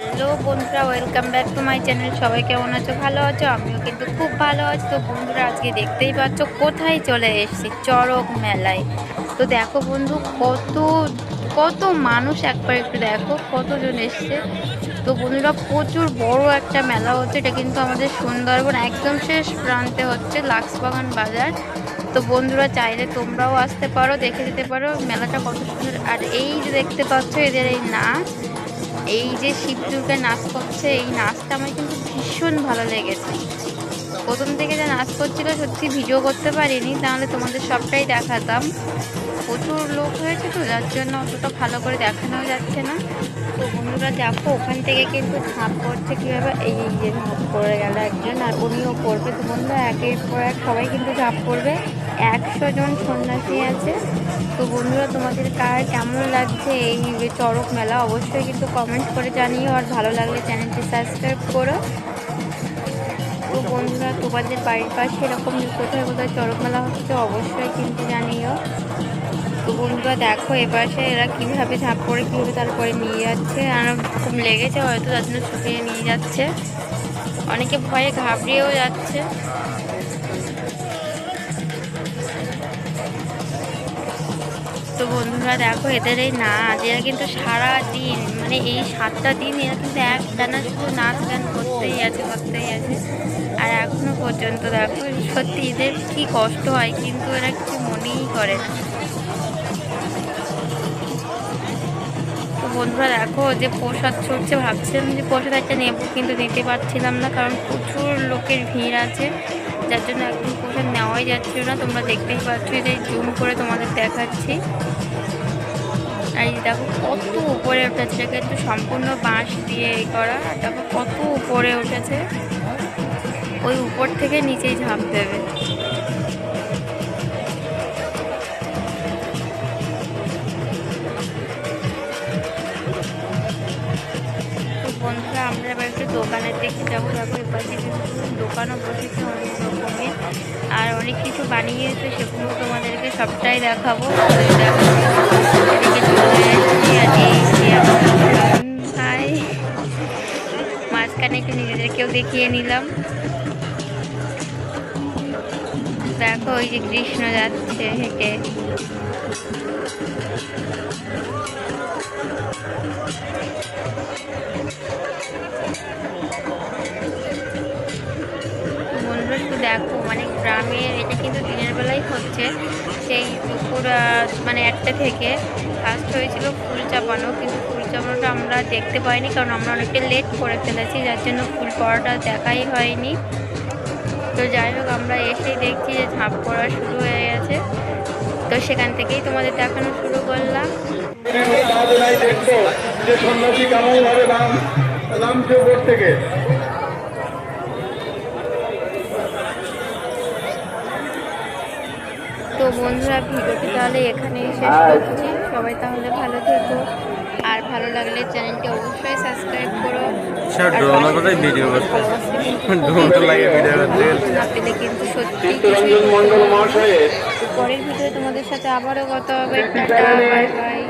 Hello বন্ধুরা, welcome back to my channel. সবাই কেমন আছো? ভালো আছো? আমিও কিন্তু খুব ভালো আছি। তো বন্ধুরা, আজকে দেখতেই পাচ্ছ কোথায় চলে এসেছি, চড়ক মেলায়। তো দেখো বন্ধু, কত কত মানুষ, একবার একটু দেখো কতজন এসছে। তো বন্ধুরা, প্রচুর বড় একটা মেলা হচ্ছে। এটা কিন্তু আমাদের সুন্দরবন একদম শেষ প্রান্তে হচ্ছে, লাক্সবাগান বাজার। তো বন্ধুরা, চাইলে তোমরাও আসতে পারো, দেখে যেতে পারো মেলাটা কত সুন্দর। আর এই যে দেখতে পাচ্ছ এদের এই নাচ, এই যে শিব দুর্গা নাচ করছে, এই নাচটা আমার কিন্তু ভীষণ ভালো লেগেছে। প্রথম থেকে যে নাচ করছিল সত্যি ভিডিও করতে পারিনি, তাহলে তোমাদের সবটাই দেখাতাম। প্রচুর লোক হয়েছে তো, যার জন্য অতটা ভালো করে দেখানো যাচ্ছে না। তো বন্ধুরা দেখো, ওখান থেকে কিন্তু ঝাঁপ করছে কীভাবে, এই যে ঝাঁপ করে গেল একজন, আর উনিও করবে। তো বন্ধুরা, একের পর এক সবাই কিন্তু ঝাঁপ করবে। 100 জন সন্ন্যাসী আছে। তো বন্ধুরা, তোমাদের কার কেমন লাগছে এই চড়ক মেলা অবশ্যই কিন্তু কমেন্ট করে জানিও, আর ভালো লাগলে চ্যানেলটি সাবস্ক্রাইব করো। তো বন্ধুরা, তোমাদের বাড়ির পাশে এরকম কোথায় কোথায় চড়ক মেলা হচ্ছে অবশ্যই কিন্তু জানিও। তো বন্ধুরা দেখো, এপাশে এরা কীভাবে ঝাঁপ করে কীভাবে তারপরে নিয়ে যাচ্ছে, আর খুব লেগেছে হয়তো, তার জন্য ছুটিয়ে নিয়ে যাচ্ছে। অনেকে ভয়ে ঘাবড়িয়েও যাচ্ছে। তো বন্ধুরা দেখো, এদের এই নাচ, এরা কিন্তু সারা দিন, মানে এই 7টা দিন এরা কিন্তু একটানা শুধু নাচ গান করতেই আছে করতেই আছে। আর এখনো পর্যন্ত দেখো, সত্যি এদের কি কষ্ট হয়, কিন্তু এরা কিছু মনেই করে না। তো বন্ধুরা দেখো, যে প্রসাদ ছুটছে, ভাবছিলাম যে প্রসাদ একটা নেবো, কিন্তু নিতে পারছিলাম না, কারণ প্রচুর লোকের ভিড় আছে, যার জন্য একদম প্রসাদ নেওয়াই যাচ্ছিল না। তোমরা দেখতেই পাচ্ছ, যে জুম করে তোমাদের দেখাচ্ছি। আর এই দেখো কত উপরে উঠেছে, এটা কিন্তু সম্পূর্ণ বাঁশ দিয়ে এই করা। দেখো কত উপরে উঠেছে, ওই উপর থেকে নিচেই ঝাঁপ দেবে। তো বন্ধুরা, আমরা এবার একটু দোকানের দিকে যাবো। দেখো এপাশে কিন্তু দোকানও বসেছে অনেক রকমের, আর অনেক কিছু বানিয়েছে, সেগুলো তোমাদেরকে সবটাই দেখাবো। দেখো এদিকে চলে এসেছি, আর এই যে আমার ভাই, মাঝখানে একটু নিজেদেরকেও দেখিয়ে নিলাম। দেখো ওই যে কৃষ্ণ যাচ্ছে হেঁটে। বন্ধুরা একটু দেখো, মানে গ্রামের এটা কিন্তু দিনের বেলায় হচ্ছে। সেই দুপুর মানে 1টা থেকে ফার্স্ট হয়েছিল ফুল চাপানো, কিন্তু ফুল চাপানোটা আমরা দেখতে পাইনি, কারণ আমরা অনেকটা লেট করে ফেলেছি, যার জন্য ফুল পড়াটা দেখাই হয়নি। তো যাই হোক, আমরা এসেই দেখছি যে ঝাঁপ পড়া শুরু হয়ে গেছে। তো সেখান থেকেই তোমাদের দেখানো শুরু করলাম। তো বন্ধুরা, ভিডিওটি তাহলে এখানেই শেষ করছি। সবাই তাহলে ভালো থেকো, আর ভালো লাগলে চ্যানেলটি অবশ্যই সাবস্ক্রাইব করো। না পেলে কিন্তু সত্যি পরের ভিডিও তোমাদের সাথে আবারও কথা হবে। Tata, bye bye.